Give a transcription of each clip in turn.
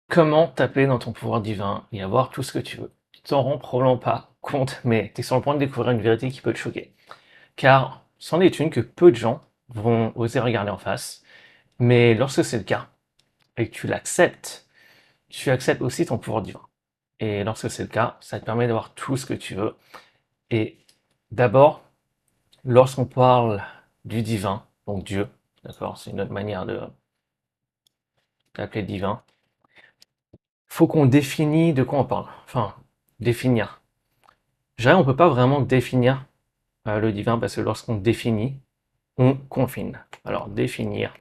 Comment taper dans ton pouvoir divin et avoir tout ce que tu veux? Tu t'en rends probablement pas compte, mais tu es sur le point de découvrir une vérité qui peut te choquer. Car c'en est une que peu de gens vont oser regarder en face, mais lorsque c'est le cas, et que tu acceptes aussi ton pouvoir divin. Et lorsque c'est le cas, ça te permet d'avoir tout ce que tu veux. Et d'abord, lorsqu'on parle du divin, donc Dieu, d'accord, c'est une autre manière de d'appeler divin, faut qu'on définisse de quoi on parle. Enfin, définir. Je dirais on peut pas vraiment définir le divin parce que lorsqu'on définit, on confine. Alors définir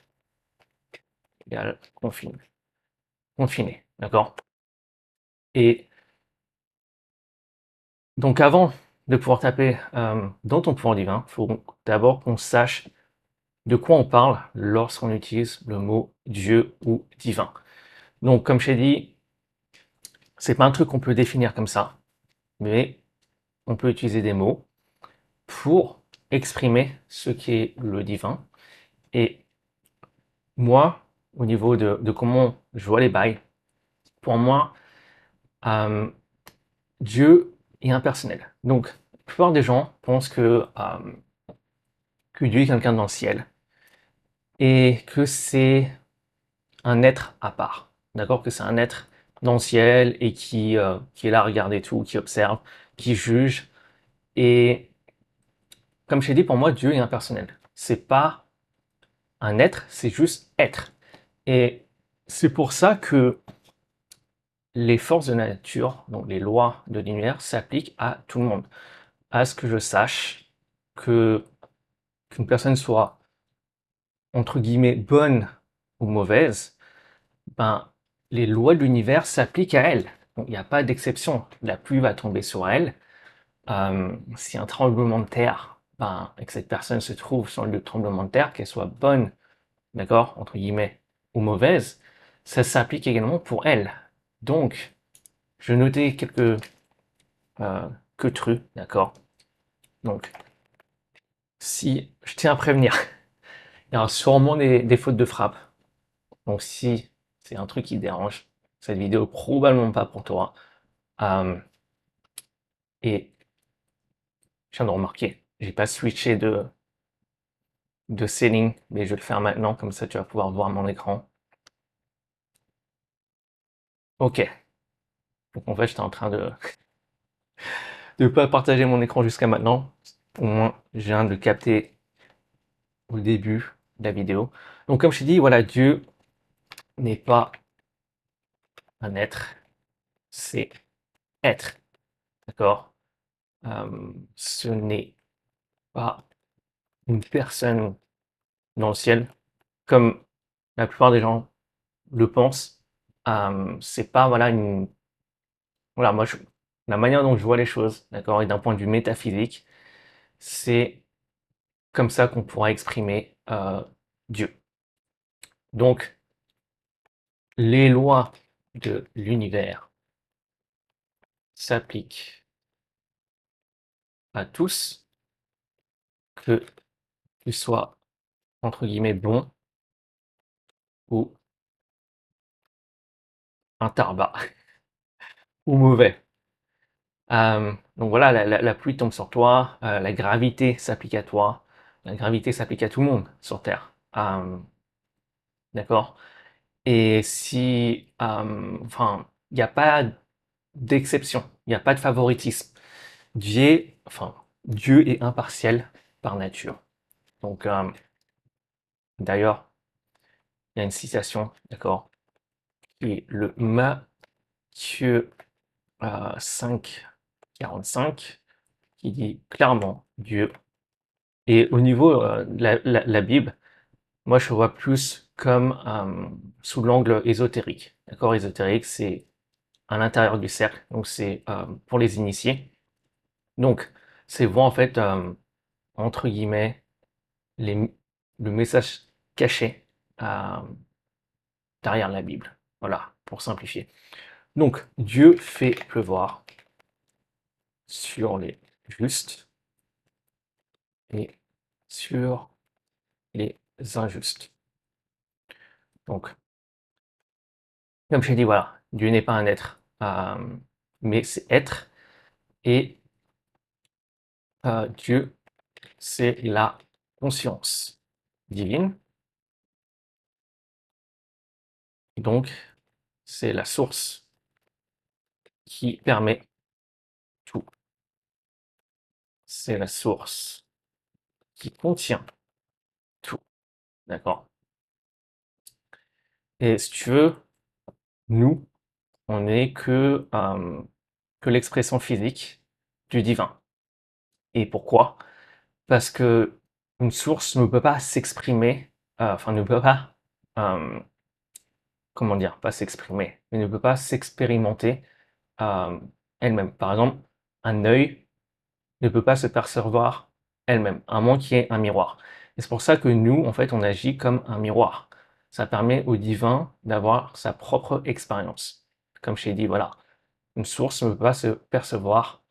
égale confine. Confiner, d'accord? Et donc avant de pouvoir taper dans ton pouvoir divin, il faut d'abord qu'on sache de quoi on parle lorsqu'on utilise le mot Dieu ou divin. Donc comme je t'ai dit, c'est pas un truc qu'on peut définir comme ça, mais on peut utiliser des mots pour exprimer ce qui est le divin. Et moi, au niveau de comment je vois les bails, pour moi, euh, Dieu est impersonnel. Donc, la plupart des gens pensent que Dieu est quelqu'un dans le ciel et que c'est un être à part. D'accord? Que c'est un être dans le ciel et qui est là à regarder tout, qui observe, qui juge. Et comme je t'ai dit, pour moi, Dieu est impersonnel. C'est pas un être, c'est juste être. Et c'est pour ça que les forces de la nature, donc les lois de l'univers, s'appliquent à tout le monde. À ce que je sache que qu'une personne soit entre guillemets bonne ou mauvaise, ben les lois de l'univers s'appliquent à elle. Donc il n'y a pas d'exception. La pluie va tomber sur elle. Si un tremblement de terre, ben, et que cette personne se trouve sur le lieu de tremblement de terre, qu'elle soit bonne, d'accord, entre guillemets, ou mauvaise, ça s'applique également pour elle. Donc, je notais quelques euh, que trucs, d'accord. Donc, si je tiens à prévenir, il y aura sûrement des fautes de frappe. Donc, si c'est un truc qui te dérange, cette vidéo est probablement pas pour toi. Euh, et je viens de remarquer, j'ai pas switché de setting, mais je vais le faire maintenant, comme ça tu vas pouvoir voir mon écran. Ok. Donc en fait, j'étais en train de pas partager mon écran jusqu'à maintenant. Au moins, je viens de le capter au début de la vidéo. Donc comme je t'ai dit, voilà, Dieu n'est pas un être, c'est être. D'accord? Ce n'est pas une personne dans le ciel, comme la plupart des gens le pensent. C'est pas, voilà, une. Voilà, la manière dont je vois les choses, d'accord, et d'un point de vue métaphysique, c'est comme ça qu'on pourra exprimer Dieu. Donc, les lois de l'univers s'appliquent à tous, que tu sois entre guillemets bon ou un tarbat ou mauvais. Donc voilà, la pluie tombe sur toi, la gravité s'applique à toi, la gravité s'applique à tout le monde sur Terre. D'accord? Et si, enfin, il n'y a pas d'exception, il n'y a pas de favoritisme. Dieu est impartial par nature. Donc, d'ailleurs, il y a une citation, d'accord, qui est le Matthieu 5, 45, qui dit clairement Dieu. Et au niveau de la Bible, moi je vois plus comme sous l'angle ésotérique. D'accord, ésotérique, c'est à l'intérieur du cercle, donc c'est pour les initiés. Donc, c'est voir en fait, entre guillemets, les, le message caché euh, derrière la Bible. Voilà, pour simplifier. Donc, Dieu fait pleuvoir sur les justes et sur les injustes. Donc, comme je l'ai dit, voilà, Dieu n'est pas un être, mais c'est être, et Dieu, c'est la conscience divine, donc c'est la source qui permet tout. C'est la source qui contient tout, d'accord? Et si tu veux, nous, on n'est que l'expression physique du divin. Et pourquoi? Parce que une source ne peut pas s'exprimer, enfin ne peut pas, euh, comment dire, pas s'exprimer, mais ne peut pas s'expérimenter elle-même. Par exemple, un œil ne peut pas se percevoir elle-même, à moins qu'il y ait un miroir. Et c'est pour ça que nous, en fait, on agit comme un miroir. Ça permet au divin d'avoir sa propre expérience. Comme je t'ai dit, voilà, une source ne peut pas se percevoir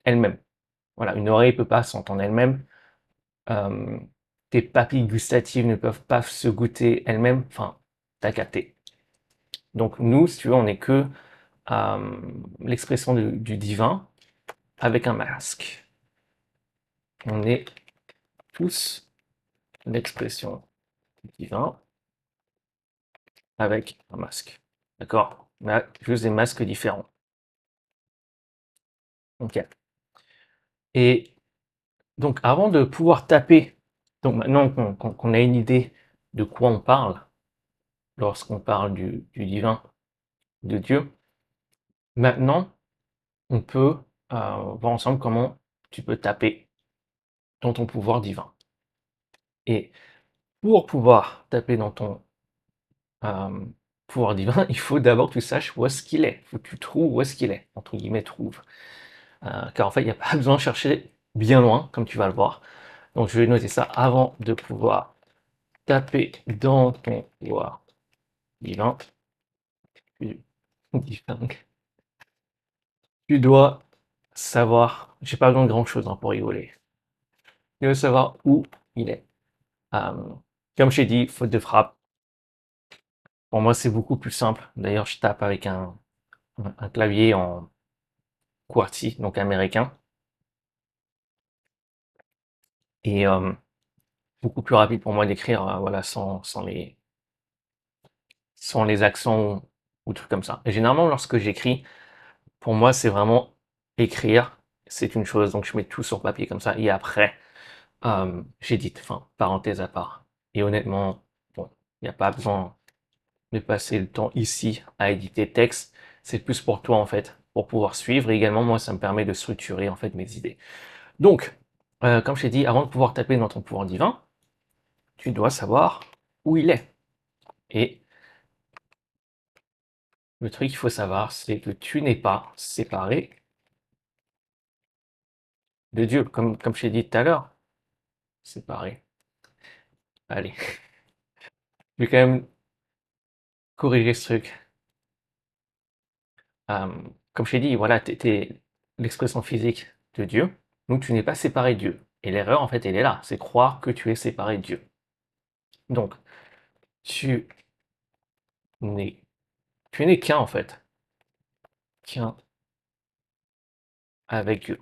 elle-même. Voilà, une oreille ne peut pas s'entendre elle-même. Euh, tes papilles gustatives ne peuvent pas se goûter elles-mêmes. Enfin, t'as capté. Donc nous, si tu veux, on n'est que l'expression du divin avec un masque. On est tous l'expression du divin avec un masque. D'accord? Mais juste des masques différents. Ok. Et donc, avant de pouvoir taper, donc maintenant qu'on a une idée de quoi on parle lorsqu'on parle du divin, de Dieu, maintenant, on peut voir ensemble comment tu peux taper dans ton pouvoir divin. Et pour pouvoir taper dans ton euh, pouvoir divin, il faut d'abord que tu saches où est-ce qu'il est. Il faut que tu trouves où est-ce qu'il est, entre guillemets, trouve. Car en fait, il n'y a pas besoin de chercher bien loin, comme tu vas le voir. Donc, je vais noter ça avant de pouvoir taper dans ton pouvoir divin. Divin. Tu dois savoir, j'ai pas besoin de grand chose pour rigoler. Tu dois savoir où il est. Euh, Comme je t'ai dit, faute de frappe. Pour moi, c'est beaucoup plus simple. D'ailleurs, je tape avec un clavier en QWERTY, donc américain. Et beaucoup plus rapide pour moi d'écrire voilà, sans les accents ou trucs comme ça. Et généralement, lorsque j'écris, pour moi, c'est vraiment écrire, c'est une chose. Donc, je mets tout sur papier comme ça. Et après, j'édite, enfin, parenthèse à part. Et honnêtement, bon, il n'y a pas besoin de passer le temps ici à éditer texte. C'est plus pour toi, en fait, pour pouvoir suivre. Et également, moi, ça me permet de structurer, en fait, mes idées. Donc, comme je t'ai dit, avant de pouvoir taper dans ton pouvoir divin, tu dois savoir où il est. Et le truc qu'il faut savoir, c'est que tu n'es pas séparé de Dieu, comme je t'ai dit tout à l'heure. Séparé. Allez, je vais quand même corriger ce truc. Comme je t'ai dit, voilà, t'es l'expression physique de Dieu, donc tu n'es pas séparé de Dieu. Et l'erreur, en fait, elle est là, c'est croire que tu es séparé de Dieu. Donc, tu n'es, tu n'es qu'un, en fait, qu'un avec Dieu.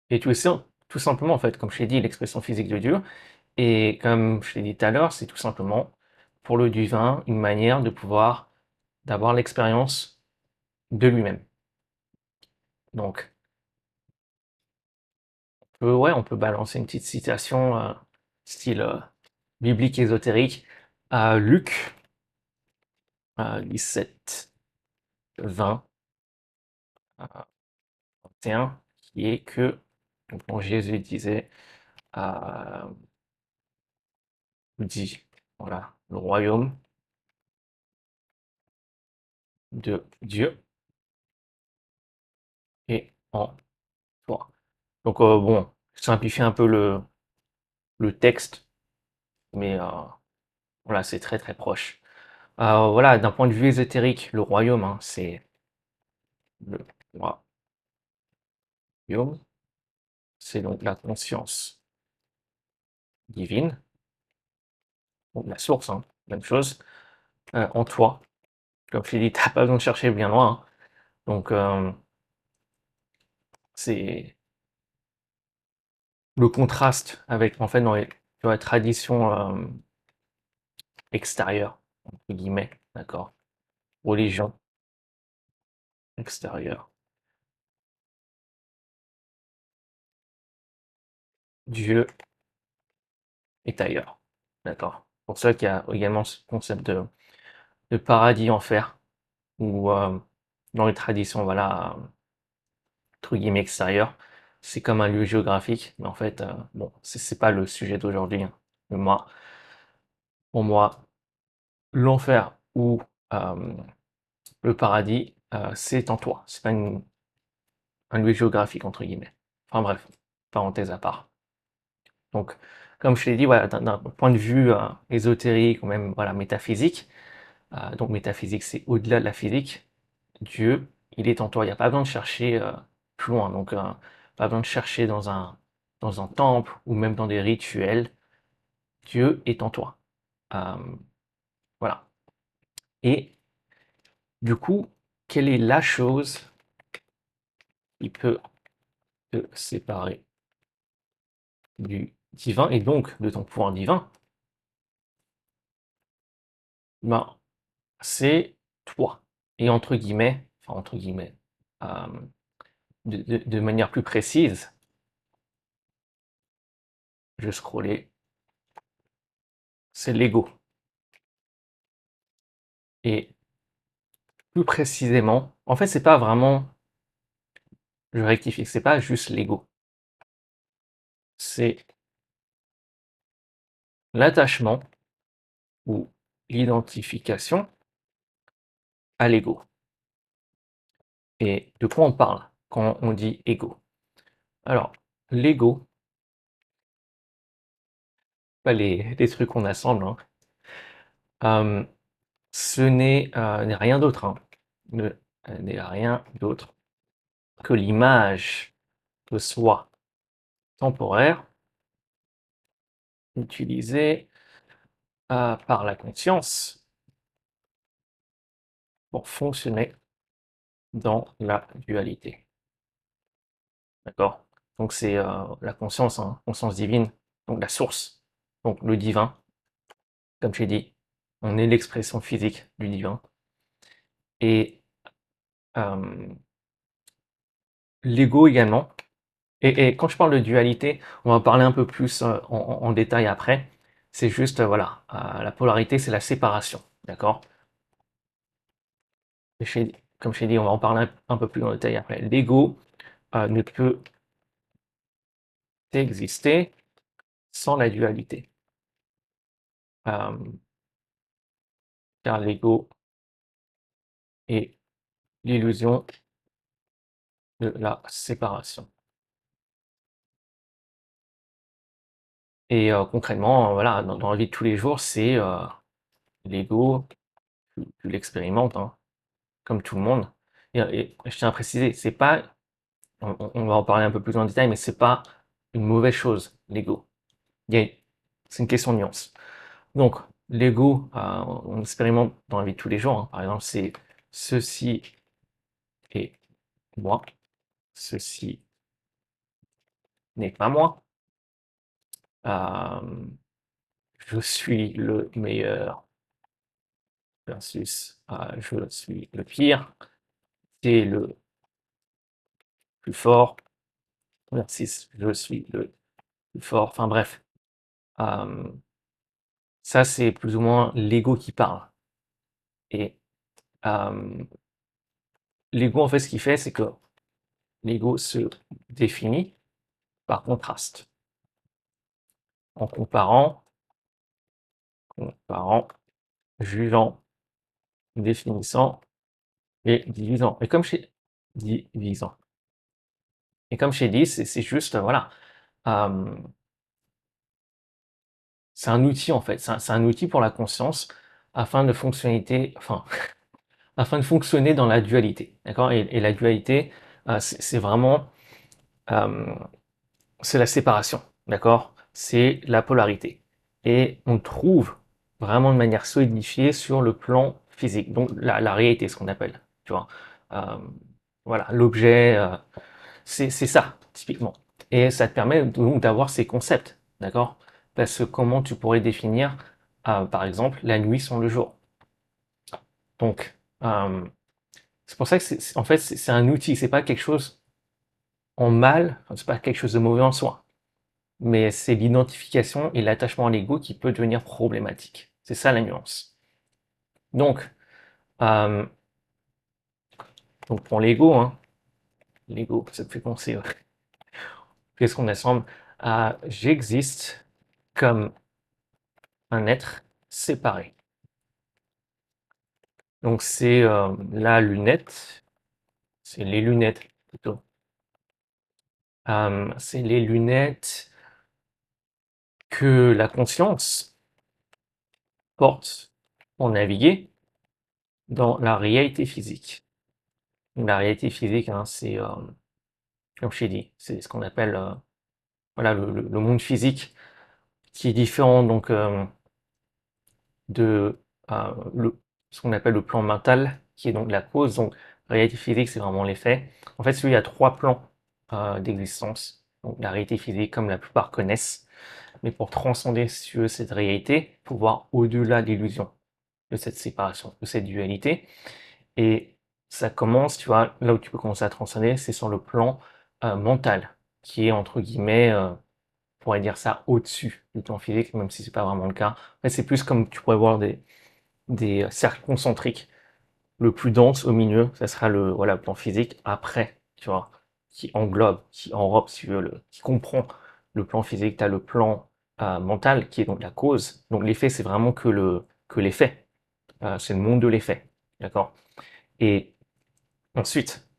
Et tu es tout simplement, en fait, comme je t'ai dit, l'expression physique de Dieu. Et comme je l'ai dit tout à l'heure, c'est tout simplement pour le divin une manière de pouvoir d'avoir l'expérience de lui-même. Donc, ouais, on peut balancer une petite citation style biblique ésotérique à Luc 17, 20, 21, qui est que donc, quand Jésus disait, euh, dit, voilà, le royaume de Dieu est en toi. Donc bon, je simplifie un peu le texte, mais voilà, c'est très très proche. Voilà, d'un point de vue ésotérique, le royaume, hein, c'est le royaume, c'est donc la conscience divine, ou la source, hein, même chose, en toi. Comme je t'ai dit, t'as pas besoin de chercher bien loin, hein. Donc, c'est le contraste avec, en fait, dans la tradition extérieure, entre guillemets, d'accord? Religion extérieure. Dieu est ailleurs, d'accord? Pour ça qu'il y a également ce concept de paradis enfer, où dans les traditions, voilà, entre guillemets extérieures, c'est comme un lieu géographique, mais en fait, bon, c'est pas le sujet d'aujourd'hui, hein. Mais moi, pour moi, l'enfer ou euh, le paradis, c'est en toi. C'est pas un lieu géographique, entre guillemets. Enfin bref, parenthèse à part. Donc, comme je l'ai dit, voilà, d'un point de vue ésotérique ou même voilà, métaphysique, donc métaphysique, c'est au-delà de la physique. Dieu, il est en toi. Il n'y a pas besoin de chercher plus loin. Donc, pas besoin de chercher dans un temple ou même dans des rituels. Dieu est en toi. Euh, voilà. Et du coup, quelle est la chose qui peut te séparer du divin et donc de ton pouvoir divin? Ben, c'est toi. Et entre guillemets, euh, de manière plus précise, je scrollais, c'est l'ego. Et plus précisément, en fait, c'est pas vraiment, je rectifie, c'est pas juste l'ego. C'est l'attachement ou l'identification à l'ego. Et de quoi on parle quand on dit ego? Alors, l'ego, pas les trucs qu'on assemble, hein, euh, ce n'est rien d'autre, hein, n'est rien d'autre que l'image de soi temporaire utilisée par la conscience pour fonctionner dans la dualité. D'accord? Donc c'est la conscience, hein, conscience divine, donc la source, donc le divin, comme j'ai dit, on est l'expression physique du divin. Et euh, l'ego également. Et quand je parle de dualité, on va parler un peu plus en détail après. C'est juste, voilà, la polarité, c'est la séparation, d'accord? Comme je t'ai dit, on va en parler un peu plus en détail après. L'ego ne peut exister sans la dualité. Euh, car l'ego est l'illusion de la séparation. Et concrètement, voilà, dans la vie de tous les jours, c'est l'ego, tu l'expérimentes, hein, comme tout le monde. Et je tiens à préciser, c'est pas, on va en parler un peu plus en détail, mais c'est pas une mauvaise chose, l'ego. C'est une question de nuance. Donc, l'ego, on expérimente dans la vie de tous les jours, hein. Par exemple, c'est ceci est moi, ceci n'est pas moi. Euh, je suis le meilleur versus je suis le pire. C'est le plus fort versus je suis le plus fort. Enfin bref, euh, ça c'est plus ou moins l'ego qui parle. Et euh, l'ego en fait ce qu'il fait c'est que l'ego se définit par contraste en comparant, jugeant, définissant et divisant. Et comme chez divisant. Et comme je t'ai dit, c'est juste voilà, euh, c'est un outil en fait, c'est un outil pour la conscience afin de fonctionner, enfin, afin de fonctionner dans la dualité, d'accord? Et la dualité, c'est vraiment, euh, c'est la séparation, d'accord? C'est la polarité. Et on trouve vraiment de manière solidifiée sur le plan physique, donc la réalité, ce qu'on appelle, tu vois. Euh, voilà, l'objet, c'est ça, typiquement. Et ça te permet donc d'avoir ces concepts, d'accord? Parce que comment tu pourrais définir, par exemple, la nuit sans le jour? Donc, c'est pour ça que en fait, c'est un outil, c'est pas quelque chose en mal, enfin, c'est pas quelque chose de mauvais en soi, mais c'est l'identification et l'attachement à l'ego qui peut devenir problématique. C'est ça la nuance. Donc, euh, donc pour l'ego, hein, l'ego, ça te fait penser, qu'est-ce qu'on assemble à j'existe comme un être séparé. Donc c'est la lunette, c'est les lunettes plutôt. C'est les lunettes que la conscience porte pour naviguer dans la réalité physique. Donc, la réalité physique, hein, c'est, comme je t'ai dit, c'est ce qu'on appelle voilà, le monde physique qui est différent donc de ce qu'on appelle le plan mental, qui est donc la cause. Donc, la réalité physique, c'est vraiment l'effet. En fait, il y a trois plans d'existence. Donc, la réalité physique, comme la plupart connaissent. Mais pour transcender sur cette réalité, il faut voir au-delà de l'illusion de cette séparation, de cette dualité. Et ça commence, tu vois, là où tu peux commencer à transcender, c'est sur le plan mental, qui est entre guillemets, on pourrait dire ça, au-dessus du plan physique, même si c'est pas vraiment le cas. En fait, c'est plus comme tu pourrais voir des cercles concentriques. Le plus dense au milieu, ça sera le voilà, plan physique. Après, tu vois, qui englobe, qui enrobe, si tu veux, qui comprend le plan physique. Tu as le plan mental, qui est donc la cause. Donc l'effet, c'est vraiment que l'effet. C'est le monde de l'effet. D'accord? Et ensuite,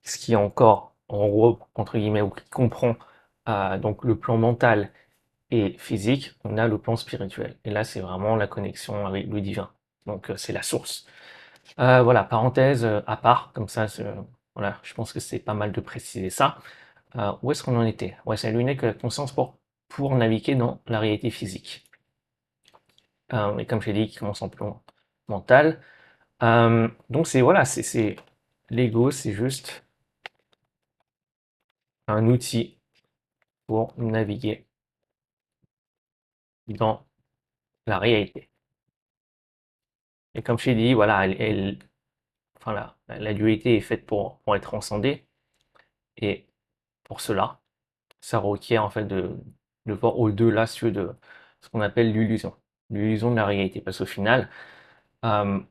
ce qui est encore enrobe, entre guillemets, ou qui comprend donc le plan mental et physique, on a le plan spirituel. Et là, c'est vraiment la connexion avec le divin. Donc, c'est la source. Voilà, parenthèse à part, comme ça, voilà, je pense que c'est pas mal de préciser ça. Où est-ce qu'on en était? Ouais, c'est l'unique conscience pour naviguer dans la réalité physique. Et comme je l'ai dit, qui commence en plan mental. Donc c'est voilà, c'est l'ego, c'est juste un outil pour naviguer dans la réalité. Et comme je t'ai dit, voilà, enfin la dualité est faite pour être transcendée. Et pour cela, ça requiert en fait de voir au-delà de ce qu'on appelle l'illusion de la réalité. Parce qu'au final,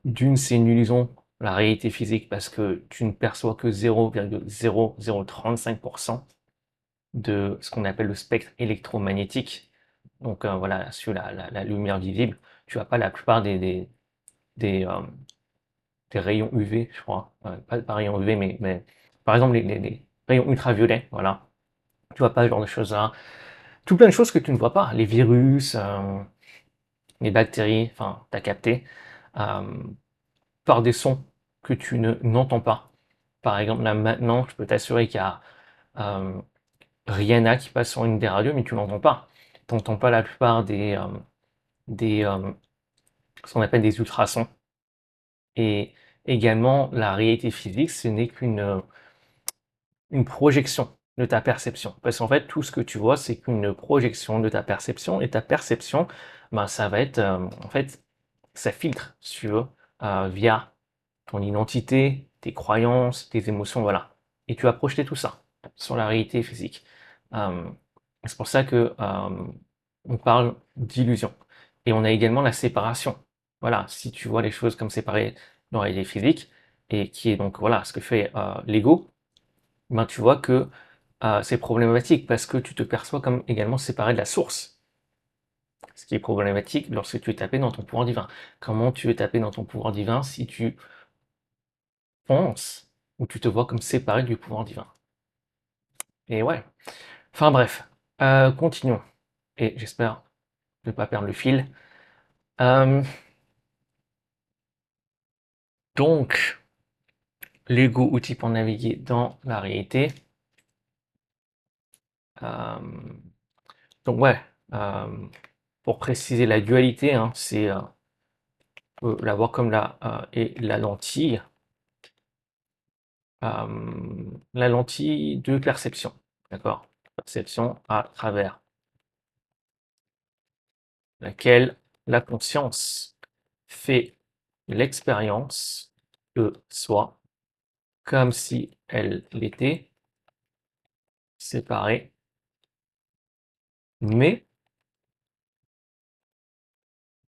d'une, c'est une illusion, la réalité physique, parce que tu ne perçois que 0,0035% de ce qu'on appelle le spectre électromagnétique. Donc voilà, sur la lumière visible, tu n'as pas la plupart des, euh, des rayons UV, je crois. Pas rayons UV, mais par exemple les rayons ultraviolets, voilà. Tu vois pas ce genre de choses-là. Tout plein de choses que tu ne vois pas. Les virus, les bactéries, enfin, t'as capté. Euh, par des sons que tu n'entends pas. Par exemple, là maintenant, je peux t'assurer qu'il y a euh, Rihanna qui passe sur une des radios, mais tu l'entends pas. Tu n'entends pas la plupart des ce qu'on appelle des ultrasons. Et également, la réalité physique, ce n'est qu'une une projection de ta perception. Parce qu'en fait, tout ce que tu vois, c'est qu'une projection de ta perception. Et ta perception, ben, ça va être, en fait, ça filtre, si tu veux, via ton identité, tes croyances, tes émotions, voilà. Et tu vas projeter tout ça sur la réalité physique. Euh, c'est pour ça que on parle d'illusion. Et on a également la séparation. Voilà, si tu vois les choses comme séparées dans la réalité physique, et qui est donc voilà ce que fait l'ego, ben tu vois que c'est problématique parce que tu te perçois comme également séparé de la source. Ce qui est problématique lorsque tu es tapé dans ton pouvoir divin. Comment tu es tapé dans ton pouvoir divin si tu penses ou tu te vois comme séparé du pouvoir divin? Et ouais. Enfin bref, continuons. Et j'espère ne pas perdre le fil. Euh, donc, l'ego, outil pour naviguer dans la réalité. Euh, donc ouais, pour préciser la dualité, hein, c'est peut la voir comme la lentille. La lentille de perception, d'accord? Perception à travers laquelle la conscience fait l'expérience de soi comme si elle l'était séparée, mais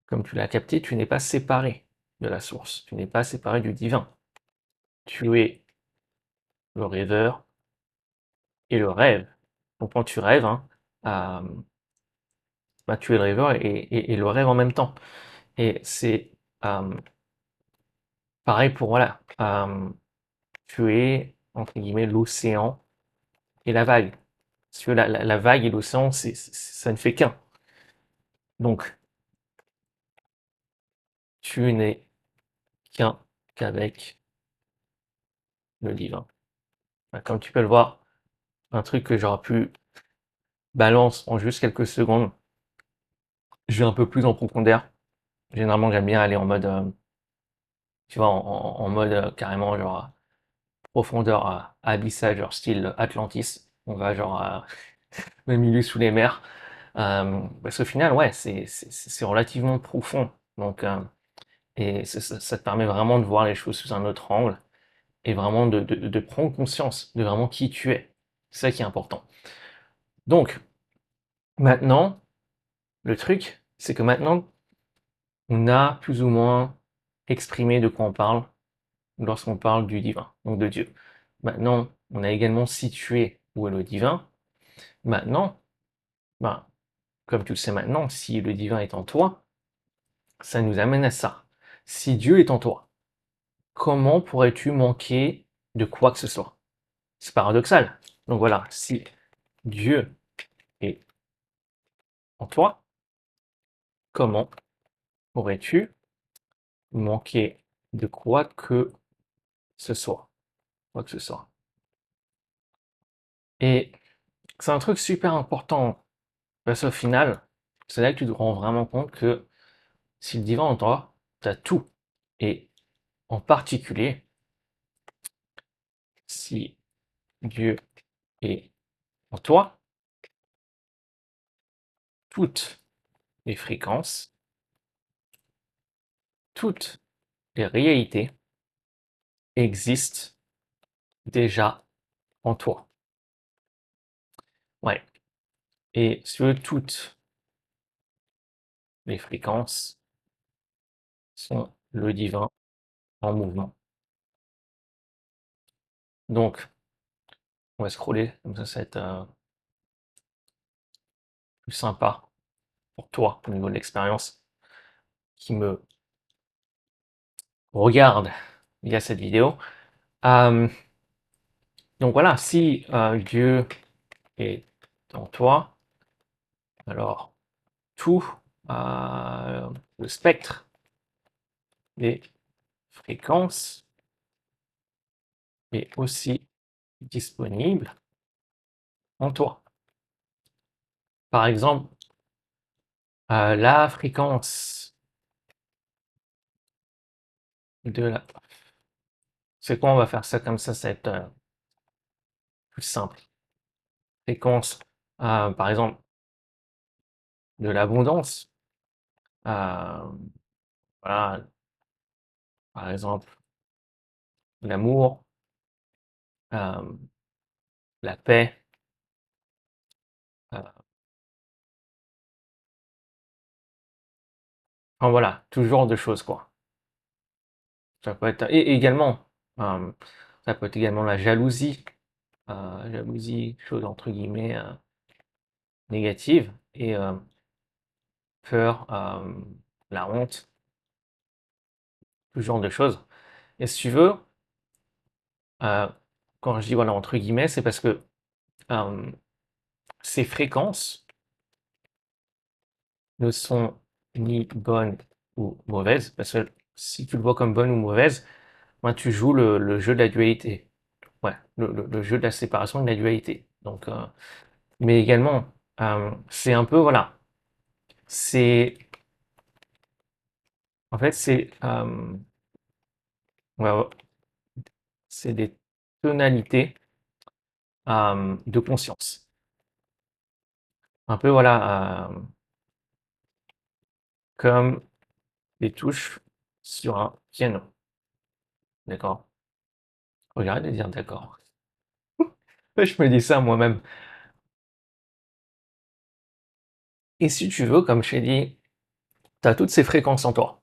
comme tu l'as capté, tu n'es pas séparé de la source, tu n'es pas séparé du divin. Tu es le rêveur et le rêve. Donc quand tu rêves, hein, bah, tu es le rêveur et le rêve en même temps. Et c'est pareil pour, voilà, tu es, entre guillemets, l'océan et la vague. Parce que la vague et l'océan, ça ne fait qu'un. Donc, tu n'es qu'un qu'avec le divin. Bah, comme tu peux le voir, un truc que j'aurais pu balance en juste quelques secondes, je vais un peu plus en profondeur. Généralement, j'aime bien aller en mode, tu vois, en mode carrément, genre, profondeur abyssale, genre style Atlantis. On va genre au milieu sous les mers. Parce qu'au final, ouais, c'est relativement profond. Donc, et ça te permet vraiment de voir les choses sous un autre angle et vraiment de prendre conscience de vraiment qui tu es. C'est ça qui est important. Donc, maintenant, le truc, c'est que maintenant, on a plus ou moins exprimé de quoi on parle lorsqu'on parle du divin, donc de Dieu. Maintenant, on a également situé où est le divin. Maintenant, ben, comme tu le sais maintenant, si le divin est en toi, ça nous amène à ça. Si Dieu est en toi, comment pourrais-tu manquer de quoi que ce soit? C'est paradoxal. Donc voilà, si Dieu est en toi, comment pourrais-tu manquer de quoi que ce soit? Quoi que ce soit. Et c'est un truc super important, parce qu'au final, c'est là que tu te rends vraiment compte que si le divin est en toi, tu as tout. Et en particulier, si Dieu est en toi, toutes les fréquences, toutes les réalités existent déjà en toi. Ouais. Et sur toutes les fréquences sont le divin en mouvement. Donc, on va scroller, comme ça va être plus sympa pour toi au niveau de l'expérience qui me regarde via cette vidéo. Euh, donc voilà, si Dieu est en toi, alors tout le spectre des fréquences est aussi disponible en toi. Par exemple, la fréquence de la... C'est quoi, on va faire ça comme ça va être plus simple. Fréquence, par exemple, de l'abondance. Voilà, par exemple, l'amour, euh, la paix, enfin voilà, tout genre de choses, quoi. Ça peut être, et également, euh, ça peut être également la jalousie, chose entre guillemets négative, et peur, la honte, tout genre de choses. Et si tu veux, euh, quand je dis voilà entre guillemets, c'est parce que euh, ces fréquences ne sont ni bonnes ou mauvaises, parce que si tu le vois comme bonne ou mauvaise, ben, tu joues le jeu de la dualité. Ouais, le jeu de la séparation et de la dualité. Donc, mais également, c'est un peu, voilà, c'est En fait, ouais, c'est des tonalités de conscience. Un peu, voilà, comme les touches sur un piano. D'accord? Regarde de dire d'accord. Ouais, je me dis ça moi-même. Et si tu veux, comme je t'ai dit, tu as toutes ces fréquences en toi.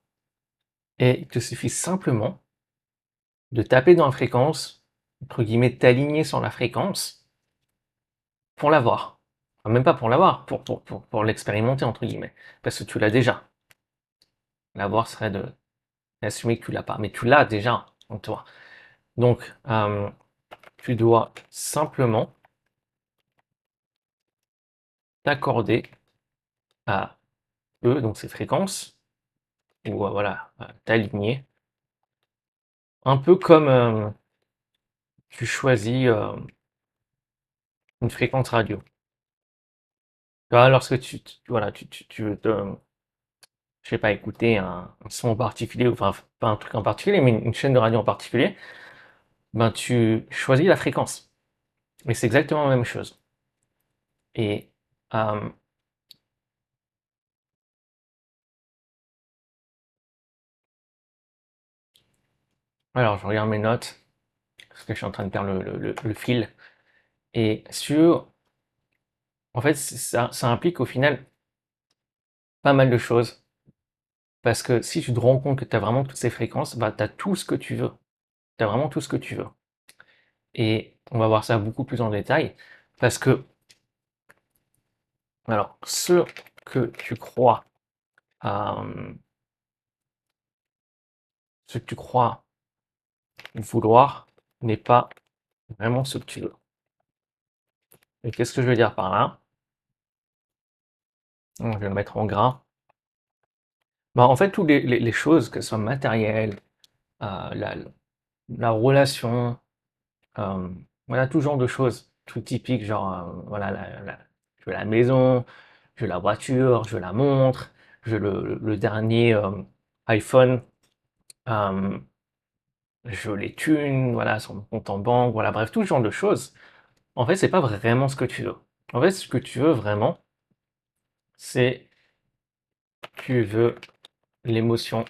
Et il te suffit simplement de taper dans la fréquence, entre guillemets, t'aligner sur la fréquence pour l'avoir. Enfin, même pas pour l'avoir, pour l'expérimenter, entre guillemets. Parce que tu l'as déjà. L'avoir serait d'assumer que tu l'as pas. Mais tu l'as déjà en toi. Donc, tu dois simplement t'accorder à eux, donc ces fréquences, ou voilà, t'aligner. Un peu comme tu choisis une fréquence radio. Tu vois, lorsque voilà, tu veux je sais pas, écouter un son en particulier, enfin pas un truc en particulier, mais une chaîne de radio en particulier, ben tu choisis la fréquence. Mais c'est exactement la même chose. Et euh, alors je regarde mes notes, parce que je suis en train de perdre le fil. Et en fait, ça implique au final pas mal de choses. Parce que si tu te rends compte que tu as vraiment toutes ces fréquences, bah, tu as tout ce que tu veux. Tu as vraiment tout ce que tu veux. Et on va voir ça beaucoup plus en détail. Parce que, alors, ce que tu crois, euh, ce que tu crois vouloir n'est pas vraiment ce que tu veux. Et qu'est-ce que je veux dire par là? Je vais le mettre en gras. Bah, en fait, toutes les choses, que ce soit matérielles, la relation, voilà, tout genre de choses, tout typique, genre, voilà, je veux la maison, je veux la voiture, je veux la montre, je veux le dernier iPhone, euh, je veux les thunes, voilà, son compte en banque, voilà, bref, tout ce genre de choses. En fait, c'est pas vraiment ce que tu veux. En fait, ce que tu veux vraiment, c'est tu veux l'émotion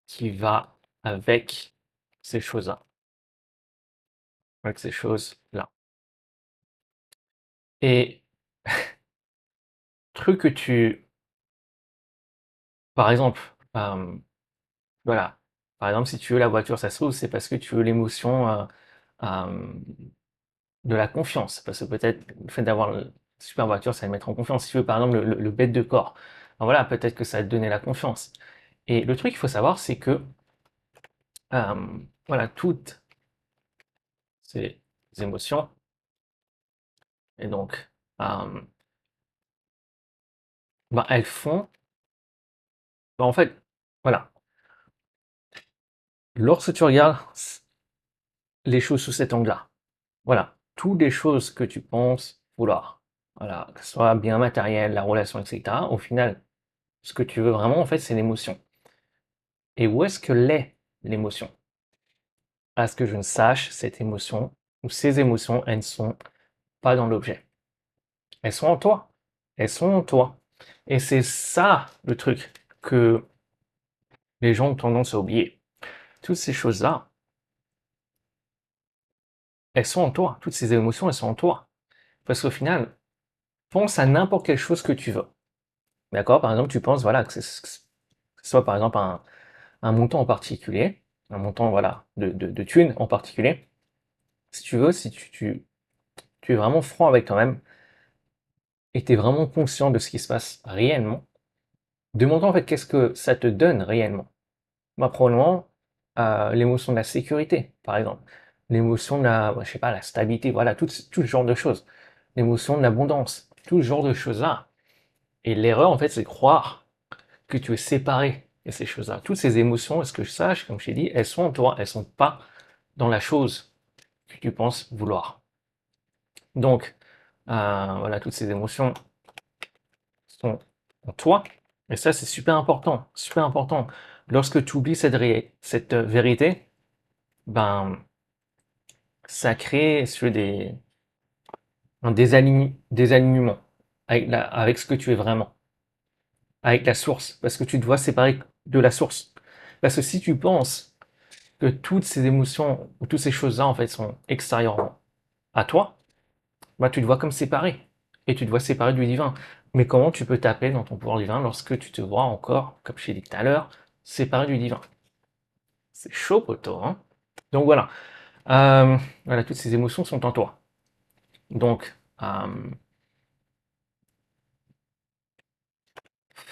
qui va avec ces choses-là, avec ces choses-là. Et truc que par exemple, voilà, par exemple, si tu veux la voiture, ça se trouve, c'est parce que tu veux l'émotion euh, de la confiance, parce que peut-être le fait d'avoir une super voiture, ça va te mettre en confiance. Si tu veux, par exemple, le bête de corps, ben voilà, peut-être que ça va te donner la confiance. Et le truc qu'il faut savoir, c'est que voilà, toutes ces émotions, et donc, ben, elles font, ben, en fait, voilà, lorsque tu regardes les choses sous cet angle-là, voilà, toutes les choses que tu penses vouloir, voilà, que ce soit bien matériel, la relation, etc., au final, ce que tu veux vraiment, en fait, c'est l'émotion. Et où est-ce que l'est l'émotion? À ce que je ne sache, cette émotion, ou ces émotions, elles ne sont pas dans l'objet. Elles sont en toi. Elles sont en toi. Et c'est ça le truc que les gens ont tendance à oublier. Toutes ces choses-là, elles sont en toi. Toutes ces émotions, elles sont en toi. Parce qu'au final, pense à n'importe quelle chose que tu veux. D'accord? Par exemple, tu penses, voilà, que ce soit par exemple un montant en particulier, un montant, voilà, de thunes en particulier. Si tu veux, si tu es vraiment franc avec toi-même et tu es vraiment conscient de ce qui se passe réellement, demande-toi en fait qu'est-ce que ça te donne réellement. Bah, probablement l'émotion de la sécurité, par exemple. L'émotion de la, je sais pas, la stabilité, voilà, tout ce genre de choses. L'émotion de l'abondance, tout ce genre de choses-là. Et l'erreur, en fait, c'est croire que tu es séparé de ces choses-là. Toutes ces émotions, est-ce que je sache, comme je t'ai dit, elles sont en toi, elles sont pas dans la chose que tu penses vouloir. Donc, voilà, toutes ces émotions sont en toi. Et ça, c'est super important, super important. Lorsque tu oublies cette vérité, ben, ça crée sur un désalignement avec ce que tu es vraiment, avec la source, parce que tu dois séparer de la source. Parce que si tu penses que toutes ces émotions ou toutes ces choses-là, en fait, sont extérieurement à toi, bah, tu te vois comme séparé. Et tu te vois séparé du divin. Mais comment tu peux taper dans ton pouvoir divin lorsque tu te vois encore, comme je t'ai dit tout à l'heure, séparé du divin? C'est chaud, poto, hein? Donc voilà. Voilà, toutes ces émotions sont en toi. Donc,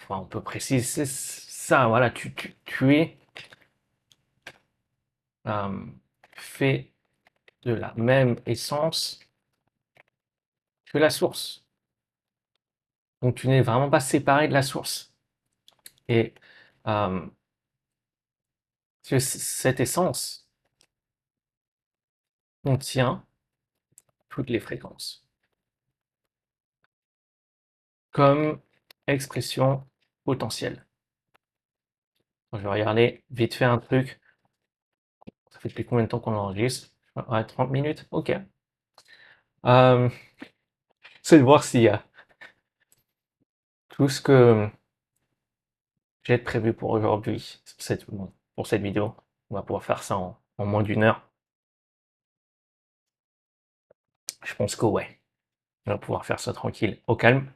on peut préciser ça. Voilà, tu es euh, fait de la même essence que la source. Donc, tu n'es vraiment pas séparé de la source. Et euh, cette essence contient toutes les fréquences comme expression potentielle. Je vais regarder vite fait un truc. Ça fait depuis combien de temps qu'on enregistre? Ouais, 30 minutes? Ok. Euh, c'est de voir s'il y a tout ce que j'ai prévu pour aujourd'hui, pour cette vidéo. On va pouvoir faire ça en moins d'une heure. Je pense que ouais. On va pouvoir faire ça tranquille, au calme.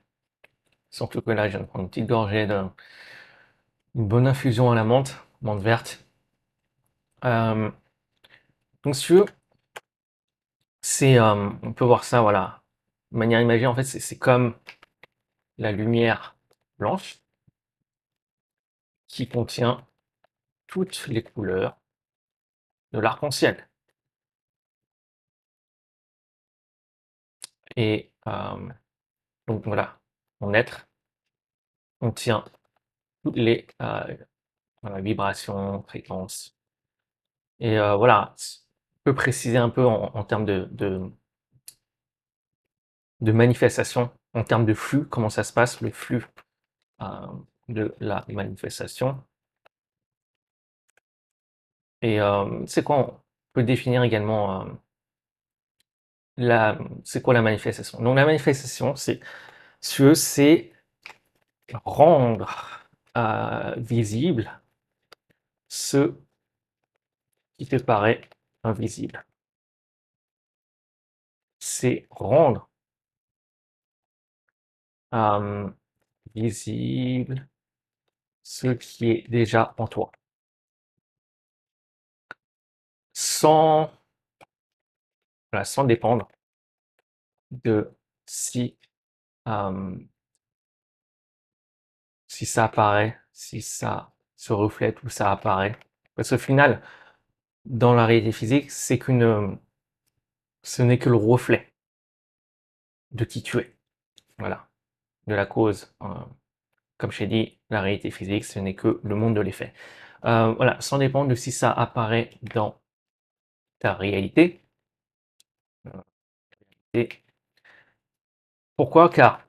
Surtout que là, je viens de prendre une petite gorgée d'une bonne infusion à la menthe verte. Euh, donc, si tu veux, on peut voir ça, voilà, de manière imagée, en fait, c'est comme la lumière blanche qui contient toutes les couleurs de l'arc-en-ciel. Et donc voilà, mon être contient toutes les voilà, vibrations, fréquences. Et voilà, on peut préciser un peu en termes de manifestation, en termes de flux, comment ça se passe, le flux euh, de la manifestation. Et c'est quoi, on peut définir également c'est quoi la manifestation? Donc la manifestation, c'est rendre visible ce qui te paraît invisible. C'est rendre euh, visible ce qui est déjà en toi. Sans, voilà, sans dépendre de si, euh, si ça apparaît, si ça se reflète ou ça apparaît. Parce qu'au final, dans la réalité physique, ce n'est que le reflet de qui tu es. Voilà, de la cause. Comme je t'ai dit, la réalité physique, ce n'est que le monde de l'effet. Voilà, sans dépendre de si ça apparaît dans ta réalité. Et pourquoi? Car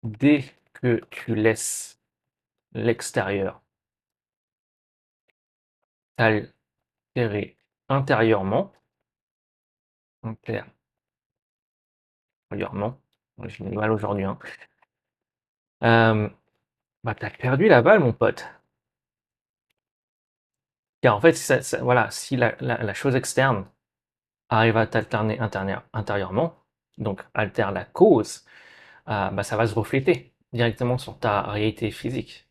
dès que tu laisses l'extérieur t'altérer intérieurement, intérieurement, j'ai du mal aujourd'hui, hein, bah, t'as perdu la balle, mon pote. Car en fait, voilà, si la chose externe arrive à t'alterner intérieurement, donc altère la cause, bah, ça va se refléter directement sur ta réalité physique.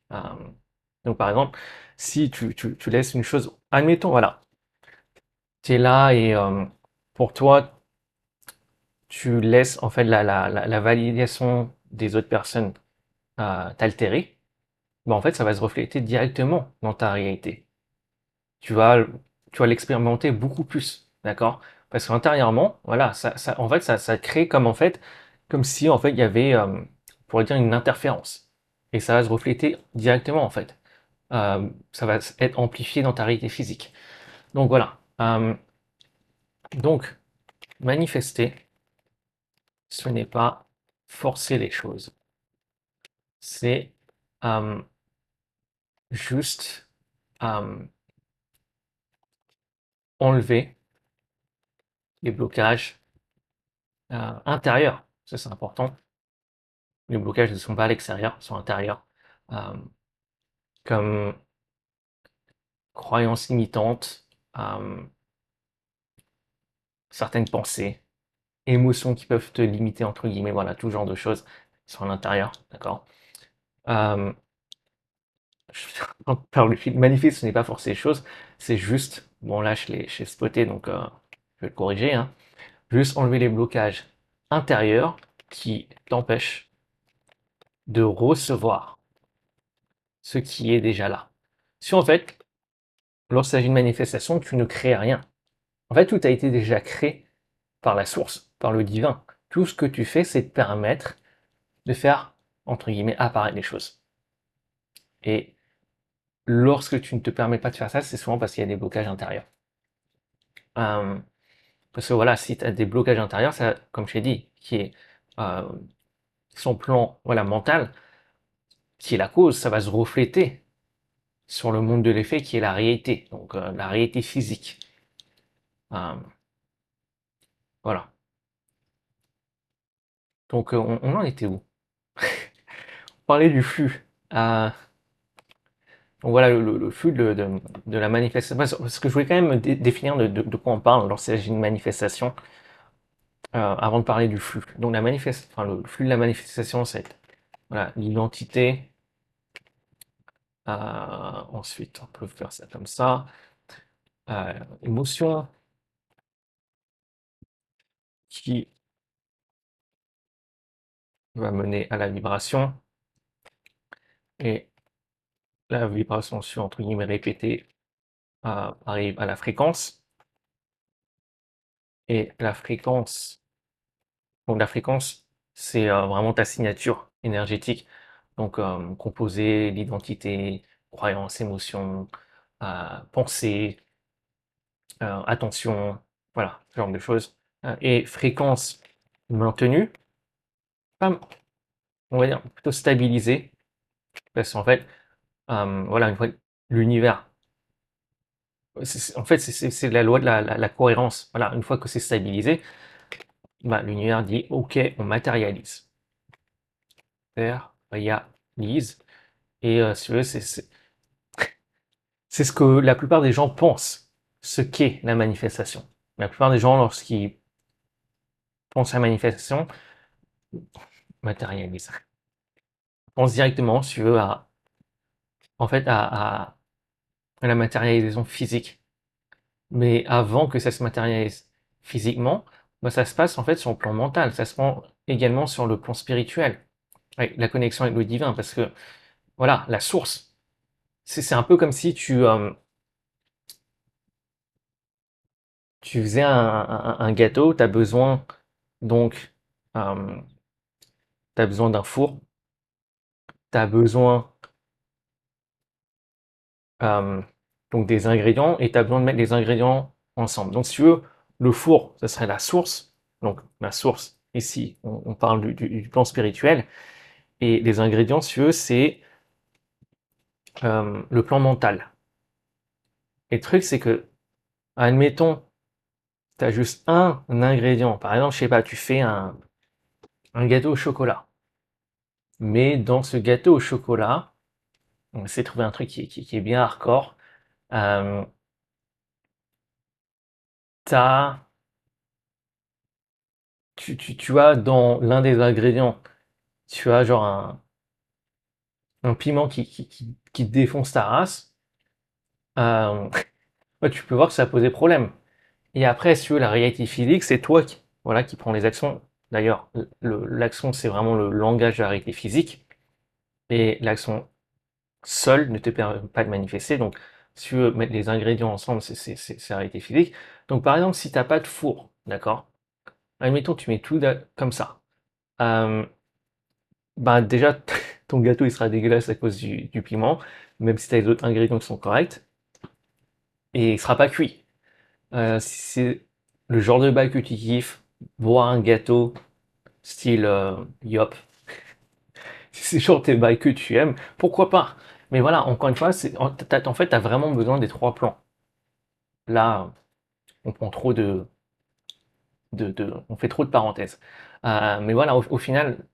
Donc par exemple, si tu laisses une chose, admettons, voilà, tu es là et pour toi, tu laisses en fait la validation des autres personnes t'altérer, bah, en fait, ça va se refléter directement dans ta réalité. Tu vas, tu vas l'expérimenter beaucoup plus, d'accord? Parce qu'intérieurement, voilà, en fait, ça crée comme en fait, comme si en fait il y avait, on pourrait dire une interférence, et ça va se refléter directement en fait. Ça va être amplifié dans ta réalité physique. Donc voilà. Donc manifester, ce n'est pas forcer les choses. C'est juste euh, enlever les blocages intérieurs. Ça, c'est important. Les blocages ne sont pas à l'extérieur, ils sont intérieurs. Euh, comme croyances limitantes, certaines pensées, émotions qui peuvent te limiter, entre guillemets, voilà, tout genre de choses sont à l'intérieur, d'accord. euh, Par le film manifeste, ce n'est pas forcément les choses, c'est juste, bon là je l'ai spoté, donc je vais le corriger, hein. Juste enlever les blocages intérieurs qui t'empêchent de recevoir ce qui est déjà là. Si en fait, lorsqu'il s'agit de manifestation, tu ne crées rien. En fait, tout a été déjà créé par la source, par le divin. Tout ce que tu fais, c'est te permettre de faire, entre guillemets, apparaître les choses. Et lorsque tu ne te permets pas de faire ça, c'est souvent parce qu'il y a des blocages intérieurs. Euh, Parce que voilà, si tu as des blocages intérieurs, ça, comme je t'ai dit, qui est euh, son plan voilà, mental, qui est la cause, ça va se refléter sur le monde de l'effet qui est la réalité, donc la réalité physique. Euh, voilà. Donc on en était où? On parlait du flux. Donc voilà, le flux de la manifestation. Parce que je voulais quand même définir de quoi on parle lorsqu'il s'agit d'une manifestation, avant de parler du flux. Donc enfin, le flux de la manifestation, c'est voilà, l'identité. Ensuite, on peut faire ça comme ça. Émotion qui va mener à la vibration. Et la vibration sur, entre guillemets, répétée, arrive à la fréquence. Et la fréquence, c'est vraiment ta signature énergétique. Donc, composer l'identité, croyance, émotion, pensée, attention, voilà, ce genre de choses. Et fréquence maintenue, pas, on va dire plutôt stabilisée, parce qu'en fait, voilà, une fois l'univers, en fait, c'est la loi de la cohérence. Voilà, une fois que c'est stabilisé, bah, l'univers dit, OK, on matérialise. Matérialise. Et si tu veux, c'est ce que la plupart des gens pensent, ce qu'est la manifestation. La plupart des gens, lorsqu'ils pensent à la manifestation, matérialisent. Pensent directement, si tu veux, en fait, à la matérialisation physique. Mais avant que ça se matérialise physiquement, bah, ça se passe en fait sur le plan mental, ça se prend également sur le plan spirituel, avec la connexion avec le divin, parce que voilà, la source, c'est un peu comme si tu faisais un gâteau, tu as besoin donc euh, t'as besoin d'un four, tu as besoin euh, donc des ingrédients, et tu as besoin de mettre les ingrédients ensemble. Donc si tu veux, le four, ça serait la source, donc la source, ici, on parle du plan spirituel. Et les ingrédients, si tu veux, c'est le plan mental. Et le truc, c'est que, admettons, tu as juste un ingrédient. Par exemple, je sais pas, tu fais un gâteau au chocolat. Mais dans ce gâteau au chocolat, on essaie de trouver un truc qui est bien hardcore. Euh, t'as, tu as dans l'un des ingrédients, tu as genre un piment qui défonce ta race. Euh, ouais, tu peux voir que ça a posé problème. Et après, si tu veux, la réalité physique, c'est toi voilà, qui prends les actions. D'ailleurs, l'action, c'est vraiment le langage de la réalité physique. Et l'action seule ne te permet pas de manifester. Donc, si tu veux mettre les ingrédients ensemble, c'est la réalité physique. Donc, par exemple, si tu n'as pas de four, d'accord? Admettons, tu mets tout comme ça. Euh, bah, déjà, ton gâteau, il sera dégueulasse à cause du piment, même si tu as les autres ingrédients qui sont corrects. Et il sera pas cuit. Si c'est le genre de bail que tu kiffes, boire un gâteau, style Yop, si c'est genre tes bails que tu aimes, pourquoi pas? Mais voilà, encore une fois, en fait, tu as vraiment besoin des trois plans. Là, on prend trop on fait trop de parenthèses. Mais voilà, au final,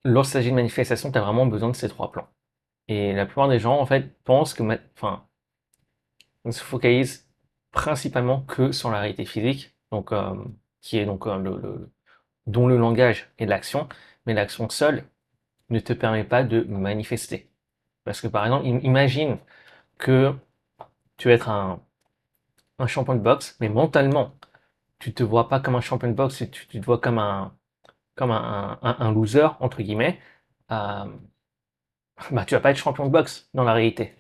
lorsqu'il s'agit de manifestation, tu as vraiment besoin de ces trois plans. Et la plupart des gens, en fait, pensent que, enfin, on se focalise principalement que sur la réalité physique, donc qui est donc dont le langage est l'action, mais l'action seule ne te permet pas de manifester. Parce que par exemple, imagine que tu veux être un champion de boxe, mais mentalement, tu te vois pas comme un champion de boxe, tu te vois comme un loser, entre guillemets, euh, bah, tu vas pas être champion de boxe dans la réalité.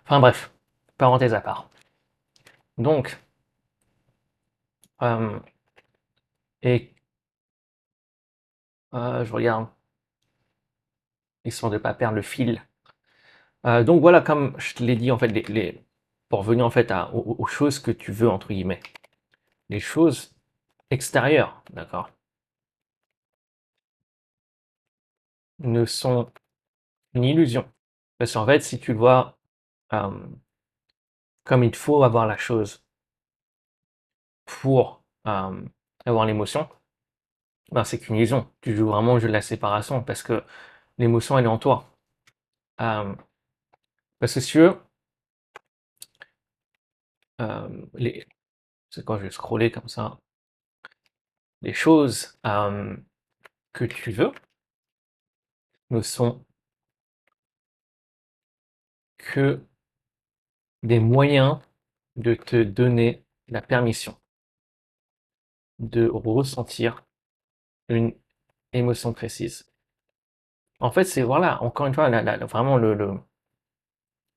Enfin bref, parenthèse à part. Donc, euh, et je regarde, histoire de pas perdre le fil. Donc voilà, comme je te l'ai dit, en fait, pour revenir en fait aux choses que tu veux, entre guillemets, les choses extérieures, d'accord, ne sont une illusion. Parce qu'en fait, si tu le vois euh, comme il faut avoir la chose pour avoir l'émotion, ben, c'est qu'une illusion. Tu joues vraiment le jeu de la séparation parce que l'émotion, elle est en toi. Euh, parce que si tu veux, les, c'est quand je vais scroller comme ça, les choses que tu veux ne sont que des moyens de te donner la permission de ressentir une émotion précise. En fait, c'est voilà, encore une fois, vraiment le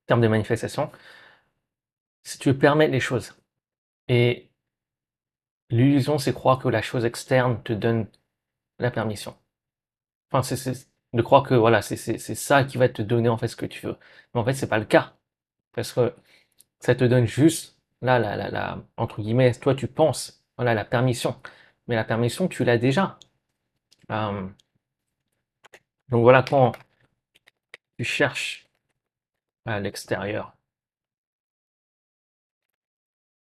terme de manifestation, si tu veux permettre les choses. Et l'illusion, c'est croire que la chose externe te donne la permission. Enfin, c'est de croire que voilà, c'est ça qui va te donner en fait ce que tu veux. Mais en fait, c'est pas le cas. Parce que ça te donne juste, là, entre guillemets, toi tu penses, voilà, la permission. Mais la permission, tu l'as déjà. Euh, donc voilà, quand tu cherches à l'extérieur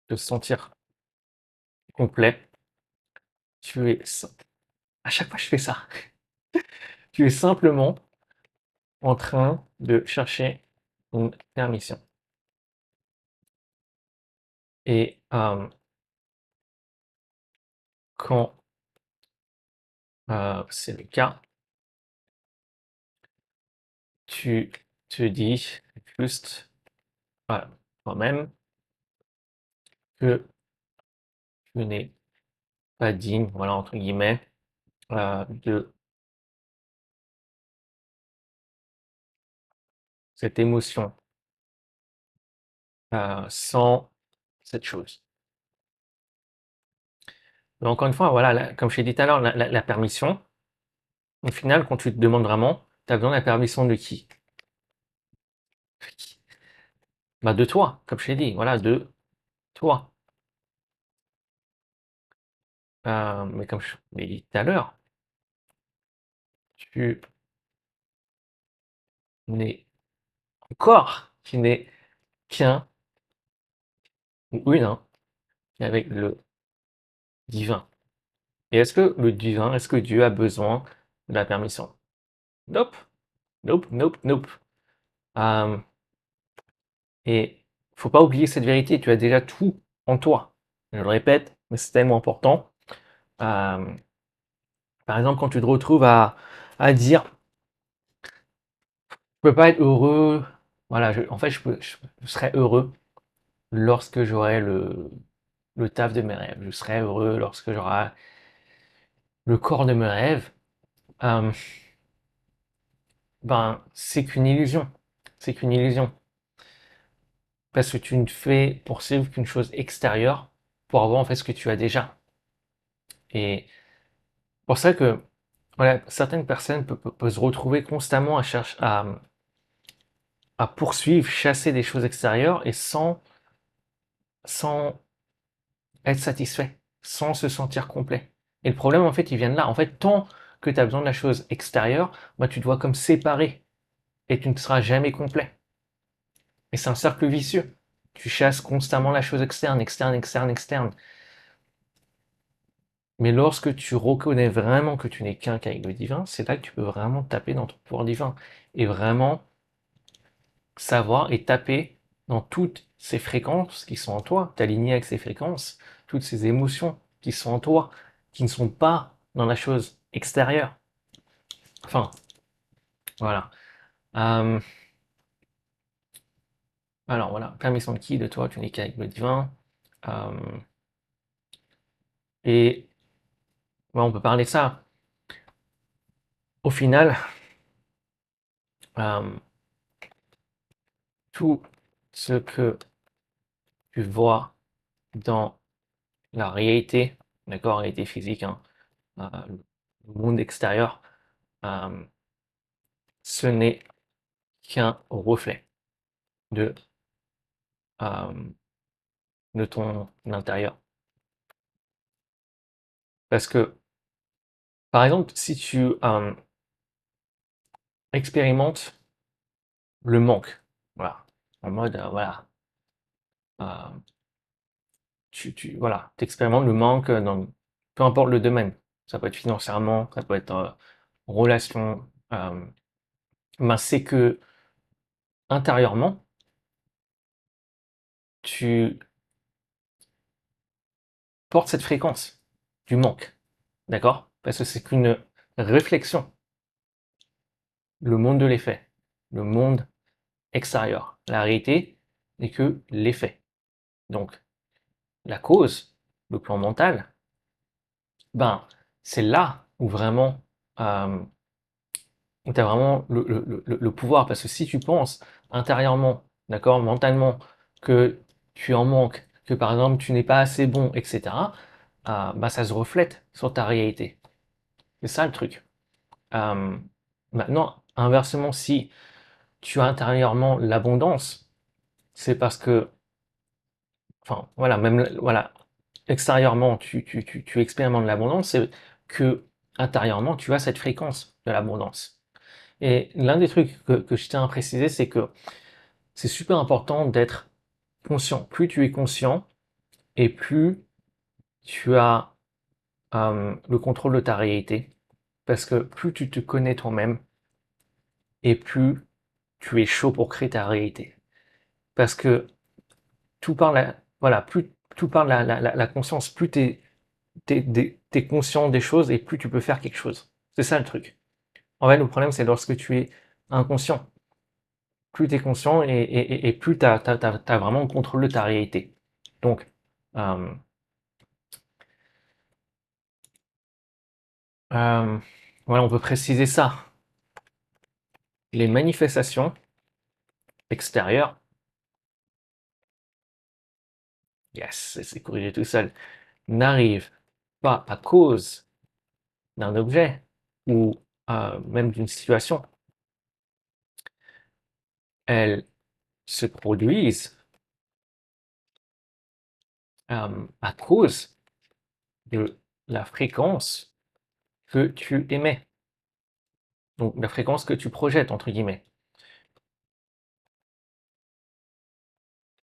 de se sentir complet, tu es, à chaque fois je fais ça, tu es simplement en train de chercher une permission. Et quand c'est le cas, tu te dis juste voilà, toi-même que tu n'es pas digne, voilà, entre guillemets, de cette émotion sans cette chose. Mais encore une fois, voilà, comme je t'ai dit tout à l'heure, la permission, au final, quand tu te demandes vraiment, tu as besoin de la permission de qui? Bah, de toi, comme je t'ai dit, voilà, de toi. Mais comme je l'ai dit tout à l'heure, tu n'es tu n'es qu'un ou une, hein, avec le divin. Et est-ce que le divin, est-ce que Dieu a besoin de la permission? Nope, nope, nope, nope. Euh, et faut pas oublier cette vérité, tu as déjà tout en toi. Je le répète, mais c'est tellement important. Euh, Par exemple, quand tu te retrouves à dire, je peux pas être heureux, voilà, en fait, je serai heureux lorsque j'aurai le taf de mes rêves. Je serai heureux lorsque j'aurai le corps de mes rêves. Euh, ben, c'est qu'une illusion. C'est qu'une illusion. Parce que tu ne fais poursuivre qu'une chose extérieure pour avoir en fait ce que tu as déjà. Et pour ça que voilà, certaines personnes peuvent se retrouver constamment à chercher à poursuivre, chasser des choses extérieures et sans être satisfait, sans se sentir complet. Et le problème, en fait, il vient de là. En fait, tant que tu as besoin de la chose extérieure, bah, tu dois comme séparer et tu ne seras jamais complet. Et c'est un cercle vicieux. Tu chasses constamment la chose externe, externe, externe, externe. Mais lorsque tu reconnais vraiment que tu n'es qu'un qu'avec le divin, c'est là que tu peux vraiment taper dans ton pouvoir divin et vraiment savoir et taper dans toutes ces fréquences qui sont en toi, t'aligner avec ces fréquences, toutes ces émotions qui sont en toi, qui ne sont pas dans la chose extérieure. Enfin, voilà. Euh, alors voilà, permission de qui de toi, tu n'es qu'avec le divin. Euh, et ouais, on peut parler de ça. Au final, euh, tout ce que tu vois dans la réalité, d'accord, réalité physique, hein, le monde extérieur, euh, ce n'est qu'un reflet de, euh, de ton intérieur. Parce que, par exemple, si tu expérimentes le manque, voilà, en mode, voilà, euh, voilà, t'expérimentes le manque dans peu importe le domaine. Ça peut être financièrement, ça peut être relation. Ben c'est que intérieurement, tu portes cette fréquence du manque, d'accord? Parce que c'est qu'une réflexion, le monde de l'effet, le monde extérieur. La réalité n'est que l'effet. Donc, la cause, le plan mental, ben, c'est là où vraiment, euh, où tu as vraiment le pouvoir. Parce que si tu penses intérieurement, d'accord, mentalement, que tu en manques, que par exemple tu n'es pas assez bon, etc., bah, ça se reflète sur ta réalité. C'est ça le truc. Euh, Maintenant, inversement, si tu as intérieurement l'abondance, c'est parce que, enfin, voilà, même, voilà, extérieurement, tu expérimentes l'abondance, c'est que intérieurement, tu as cette fréquence de l'abondance. Et l'un des trucs que je tiens à préciser, c'est que c'est super important d'être conscient. Plus tu es conscient et plus tu as le contrôle de ta réalité. Parce que plus tu te connais toi-même et plus tu es chaud pour créer ta réalité. Parce que tout par la, voilà, plus tout par la conscience, plus t'es conscient des choses et plus tu peux faire quelque chose. C'est ça le truc. En fait, le problème, c'est lorsque tu es inconscient. Plus tu es conscient et plus tu as vraiment le contrôle de ta réalité. Donc, euh, euh, voilà, on peut préciser ça. Les manifestations extérieures, yes, c'est corrigé tout seul, n'arrivent pas à cause d'un objet ou même d'une situation. Elles se produisent à cause de la fréquence que tu émets. Donc la fréquence que tu projettes, entre guillemets.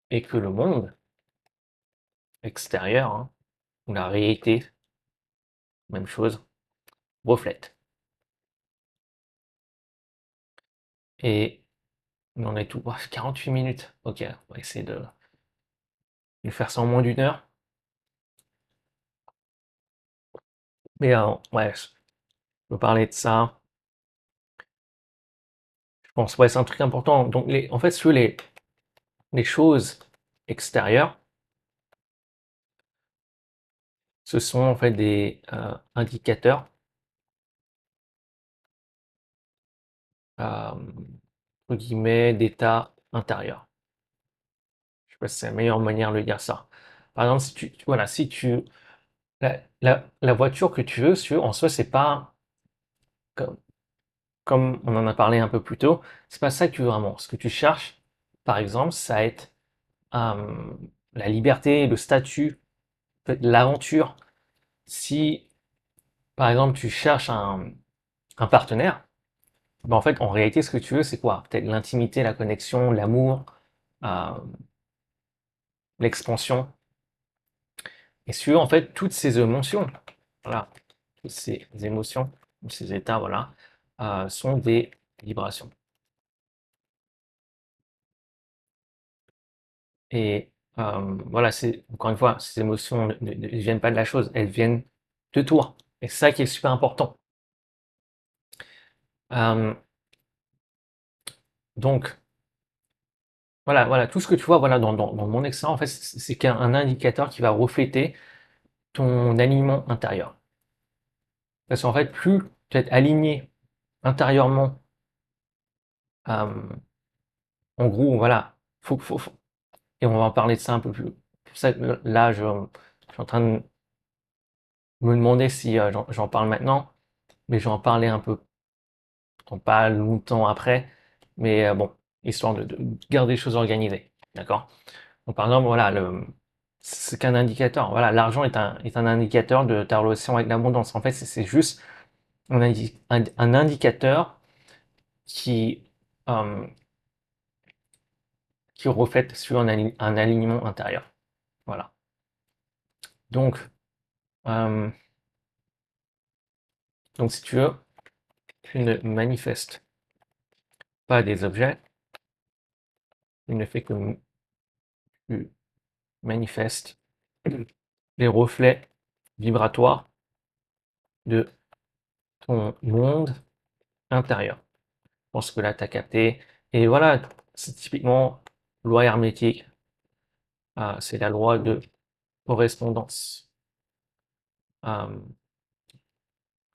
Et que le monde extérieur, hein, ou la réalité, même chose, reflète. Et on en est tout. Oh, 48 minutes. Ok, on va essayer de faire ça en moins d'une heure. Mais ouais, je peux parler de ça. Je pense, ouais, c'est un truc important. Donc, en fait, sur les choses extérieures, ce sont en fait des indicateurs, entre guillemets, d'état intérieur. Je sais pas si c'est la meilleure manière de dire ça. Par exemple, voilà, si tu, la voiture que tu veux, en soi, c'est pas comme, comme on en a parlé un peu plus tôt, c'est pas ça que tu veux vraiment. Ce que tu cherches, par exemple, ça va être la liberté, le statut, peut-être l'aventure. Si, par exemple, tu cherches un partenaire, Ben, en fait, en réalité, ce que tu veux, c'est quoi? Peut-être l'intimité, la connexion, l'amour, euh, l'expansion. Et si tu veux, en fait, toutes ces émotions, voilà, toutes ces émotions, ces états, voilà, sont des vibrations. Et voilà, c'est encore une fois, ces émotions ne viennent pas de la chose, elles viennent de toi. Et c'est ça qui est super important. Euh, donc, voilà, tout ce que tu vois, voilà, dans mon expérience, en fait, c'est qu'un indicateur qui va refléter ton alignement intérieur. Parce qu'en fait, plus tu es aligné intérieurement, euh, en gros, voilà, et on va en parler de ça un peu plus. Pour ça, là, je suis en train de me demander si j'en parle maintenant, mais j'en parlais un peu, pas longtemps après, mais bon, histoire de garder les choses organisées, d'accord? Donc, par exemple, voilà, c'est qu'un indicateur. Voilà, l'argent est un indicateur de ta relation avec l'abondance. En fait, c'est juste un indicateur qui, euh, qui reflète sur un alignement intérieur. Voilà. Donc, euh, donc, si tu veux, tu ne manifestes pas des objets, tu ne fais que tu manifestes les reflets vibratoires de ton monde intérieur. Je pense que là, tu as capté. Et voilà, c'est typiquement loi hermétique. C'est la loi de correspondance. Euh,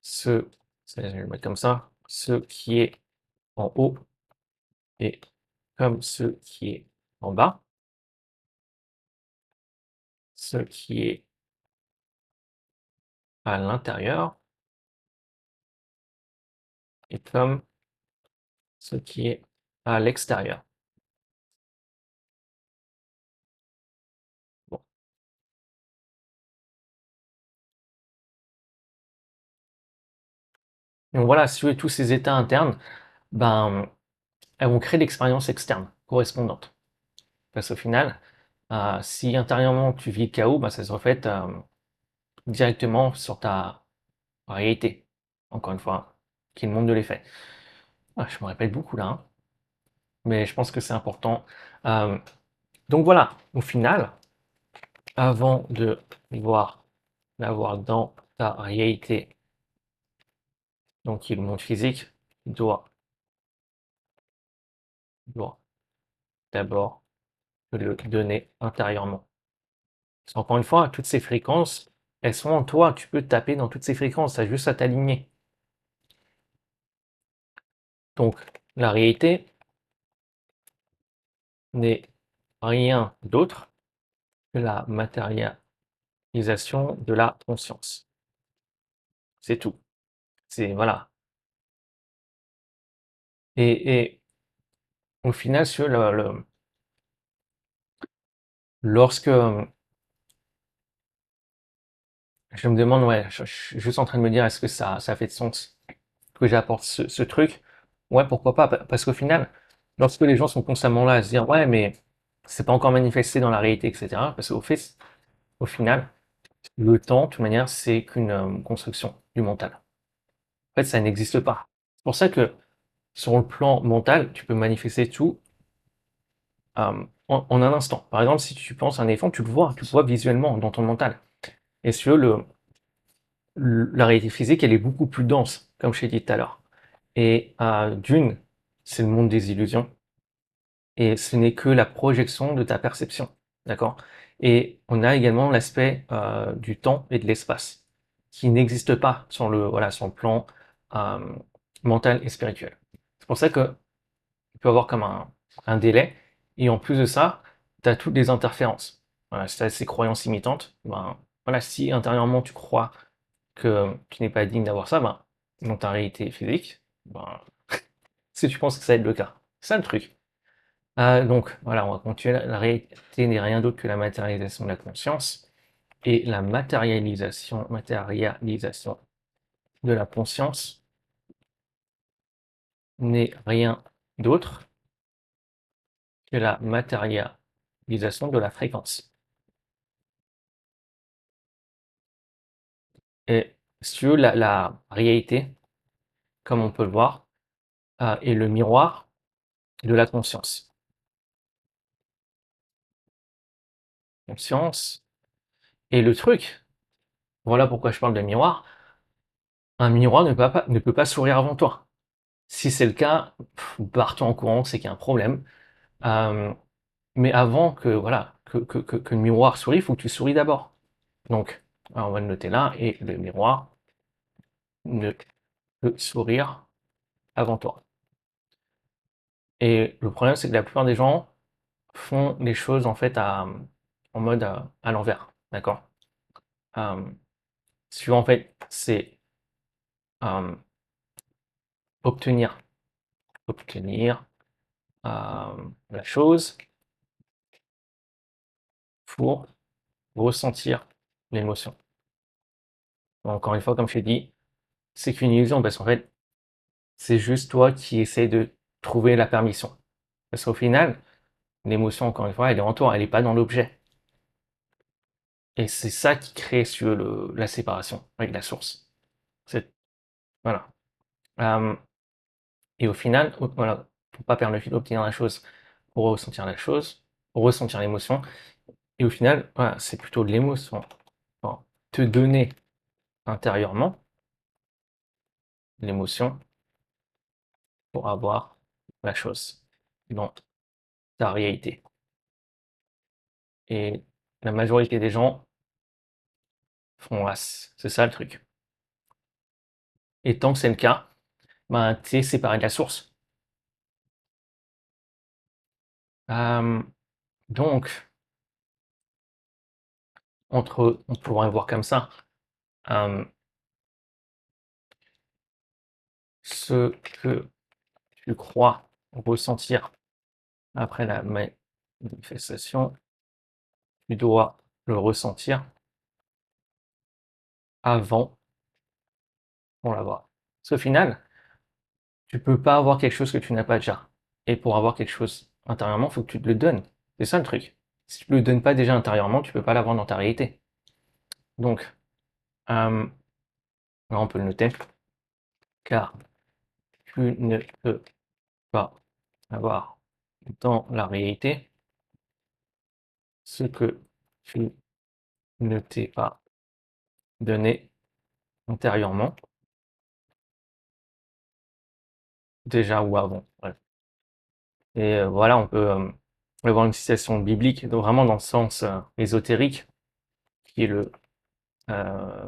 ce, je vais le mettre comme ça, ce qui est en haut est comme ce qui est en bas. Ce qui est à l'intérieur est comme ce qui est à l'extérieur. Bon. Donc voilà, si tu veux tous ces états internes, ben, elles vont créer l'expérience externe correspondante. Parce qu'au final, si intérieurement tu vis le chaos, ben, ça se reflète directement sur ta réalité. Encore une fois, qui est le monde de l'effet. Je me répète beaucoup là, hein, mais je pense que c'est important. Euh, donc voilà, au final, avant de voir l'avoir dans ta réalité, donc qui est le monde physique, tu dois d'abord te le donner intérieurement. Parce qu'encore une fois, toutes ces fréquences, elles sont en toi. Tu peux taper dans toutes ces fréquences, tu as juste à t'aligner. Donc, la réalité n'est rien d'autre que la matérialisation de la conscience. C'est tout. C'est voilà. Et au final, lorsque je me demande, ouais, je suis juste en train de me dire, est-ce que ça fait de sens que j'apporte ce truc? Ouais, pourquoi pas? Parce qu'au final, lorsque les gens sont constamment là à se dire, ouais, mais c'est pas encore manifesté dans la réalité, etc. Parce qu'au fait, au final, le temps, de toute manière, c'est qu'une construction du mental. En fait, ça n'existe pas. C'est pour ça que sur le plan mental, tu peux manifester tout en un instant. Par exemple, si tu penses à un éléphant, tu le vois visuellement dans ton mental. Et si tu veux, la réalité physique, elle est beaucoup plus dense, comme je t'ai dit tout à l'heure. Et d'une, c'est le monde des illusions, et ce n'est que la projection de ta perception, d'accord? Et on a également l'aspect du temps et de l'espace, qui n'existe pas sur voilà, sur le plan euh, mental et spirituel. C'est pour ça que tu peux avoir comme un délai, et en plus de ça, tu as toutes les interférences. Voilà, si tu as ces croyances imitantes, ben, voilà, si intérieurement tu crois que tu n'es pas digne d'avoir ça, ben, dans ta réalité physique, ben, si tu penses que ça va être le cas. C'est ça le truc. Donc voilà, on va continuer. La réalité n'est rien d'autre que la matérialisation de la conscience. Et la matérialisation de la conscience n'est rien d'autre que la matérialisation de la fréquence. Et si tu veux, la réalité, comme on peut le voir, est le miroir de la conscience. Conscience. Et le truc, voilà pourquoi je parle de miroir, un miroir ne peut pas sourire avant toi. Si c'est le cas, barre-toi en courant, c'est qu'il y a un problème. Mais avant que, voilà, que le miroir sourie, il faut que tu souris d'abord. Donc, on va le noter là, et le miroir ne peut sourire avant toi. Et le problème, c'est que la plupart des gens font les choses en fait en mode à l'envers, d'accord? Suivant en fait, c'est euh, obtenir, obtenir la chose pour ressentir l'émotion. Encore une fois, comme je t'ai dit, c'est qu'une illusion parce qu'en fait, c'est juste toi qui essaies de trouver la permission. Parce qu'au final, l'émotion, encore une fois, elle est en toi, elle n'est pas dans l'objet. Et c'est ça qui crée sur la séparation avec la source. Voilà. Et au final, voilà, pour pas perdre le fil, obtenir la chose, pour ressentir la chose, pour ressentir l'émotion. Et au final, voilà, c'est plutôt de l'émotion. Enfin, te donner intérieurement l'émotion pour avoir la chose dans ta réalité. Et la majorité des gens font as. C'est ça le truc. Et tant que c'est le cas, ben, tu es séparé de la source. Donc, on pourrait voir comme ça, euh, ce que tu crois ressentir après la manifestation, tu dois le ressentir avant pour l'avoir. Parce qu'au final, tu peux pas avoir quelque chose que tu n'as pas déjà. Et pour avoir quelque chose intérieurement, il faut que tu te le donnes. C'est ça le truc. Si tu ne le donnes pas déjà intérieurement, tu peux pas l'avoir dans ta réalité. Donc, là, on peut le noter, car tu ne peux pas avoir dans la réalité ce que tu ne t'es pas donné antérieurement, déjà ou avant. Bref. Et voilà, on peut avoir une citation biblique, donc vraiment dans le sens ésotérique, qui est le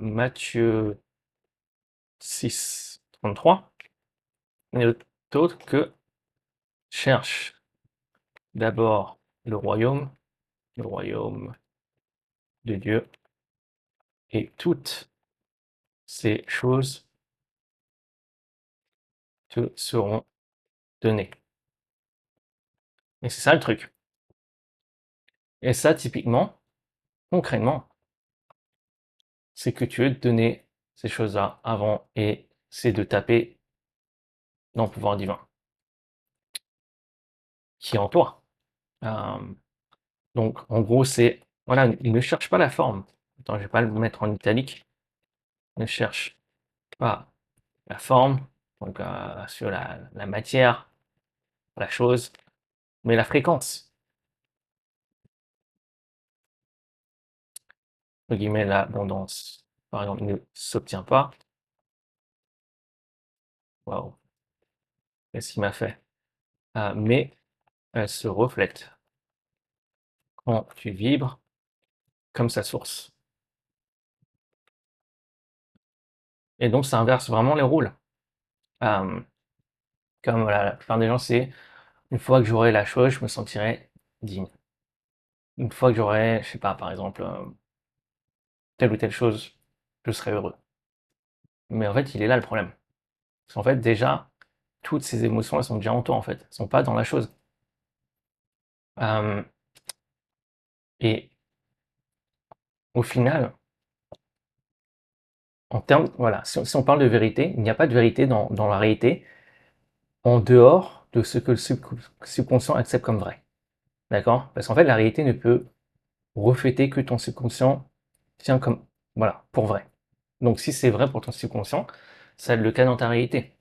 Matthieu 6, 33. Il n'est autre que cherche d'abord le royaume de Dieu, et toutes ces choses te seront données. Et c'est ça le truc. Et ça, typiquement, concrètement, c'est que tu veux te donner ces choses-là avant, et c'est de taper dans le pouvoir divin qui est en toi. Donc, en gros, c'est, voilà, ne cherche pas la forme. Attends, je vais pas le mettre en italique. Ne cherche pas la forme, donc sur la matière, la chose, mais la fréquence. Entre guillemets, l'abondance, par exemple, ne s'obtient pas. Waouh, qu'est-ce qu'il m'a fait? Mais elle se reflète quand tu vibres comme sa source. Et donc, ça inverse vraiment les rôles. Euh, Comme voilà, la plupart des gens, c'est une fois que j'aurai la chose, je me sentirai digne. Une fois que j'aurai, je sais pas, par exemple, telle ou telle chose, je serai heureux. Mais en fait, il est là le problème. Parce qu'en fait, déjà, toutes ces émotions, elles sont déjà en toi, en fait. Elles sont pas dans la chose. Euh, et au final, en termes, voilà, si on parle de vérité, il n'y a pas de vérité dans la réalité. en dehors de ce que le subconscient accepte comme vrai. D'accord? Parce qu'en fait, la réalité ne peut refléter que ton subconscient tient comme, voilà, pour vrai. Donc si c'est vrai pour ton subconscient, ça le cas dans ta réalité.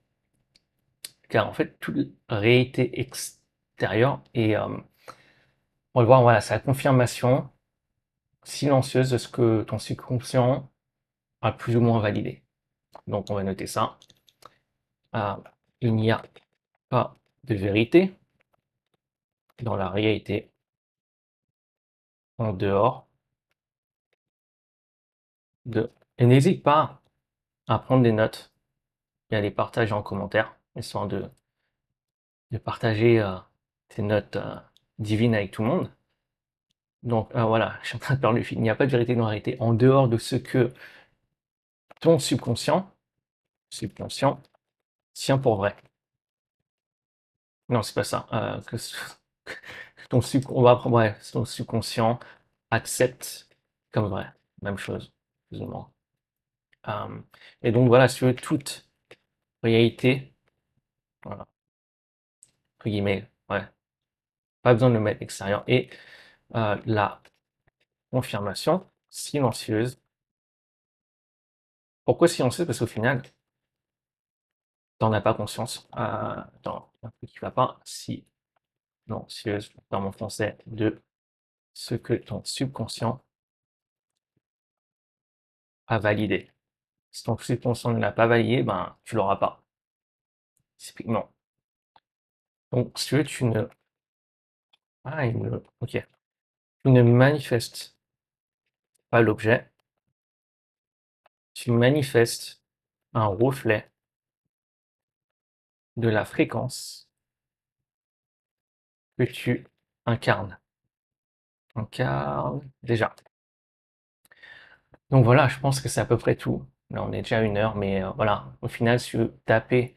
Car en fait, toute réalité extérieure est, on va le voir, voilà, c'est la confirmation silencieuse de ce que ton subconscient a plus ou moins validé. Donc on va noter ça. Ah, il n'y a pas de vérité dans la réalité en dehors de... Et n'hésite pas à prendre des notes et à les partager en commentaire, histoire de partager tes notes divines avec tout le monde. Donc voilà, je suis en train de perdre le fil. Il n'y a pas de vérité dans la réalité en dehors de ce que ton subconscient tient pour vrai. Non, c'est pas ça. On va apprendre, ouais, ton subconscient accepte comme vrai. Même chose, plus ou moins. Et donc voilà, si tu veux toute réalité, voilà, entre guillemets, ouais, pas besoin de le mettre extérieur. Et la confirmation silencieuse. Pourquoi silencieuse? Parce qu'au final, t'en as pas conscience. Attends, un truc qui va pas. Silencieuse, dans mon français, de ce que ton subconscient a validé. Si ton subconscient ne l'a pas validé, ben, tu l'auras pas. Typiquement. Donc, si tu veux, tu ne... Ah, ok. Tu ne manifestes pas l'objet, tu manifestes un reflet de la fréquence que tu incarnes. Incarne déjà. Donc voilà, je pense que c'est à peu près tout. Là, on est déjà à 1 heure, mais voilà. Au final, si tu veux taper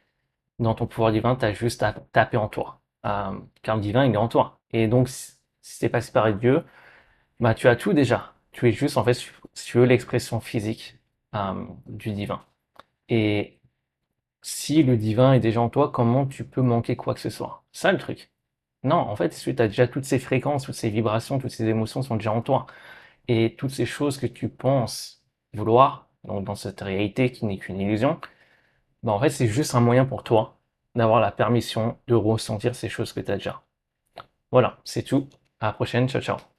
dans ton pouvoir divin, tu as juste à taper en toi. Car le divin, il est en toi. Et donc, si t'es passé par Dieu, bah, tu as tout déjà. Tu es juste, en fait, si tu veux, l'expression physique du divin. Et si le divin est déjà en toi, comment tu peux manquer quoi que ce soit? Ça, le truc. Non, en fait, tu as déjà toutes ces fréquences, toutes ces vibrations, toutes ces émotions sont déjà en toi. Et toutes ces choses que tu penses vouloir, donc dans cette réalité qui n'est qu'une illusion, bah en fait, c'est juste un moyen pour toi d'avoir la permission de ressentir ces choses que tu as déjà. Voilà, c'est tout. À la prochaine. Ciao, ciao.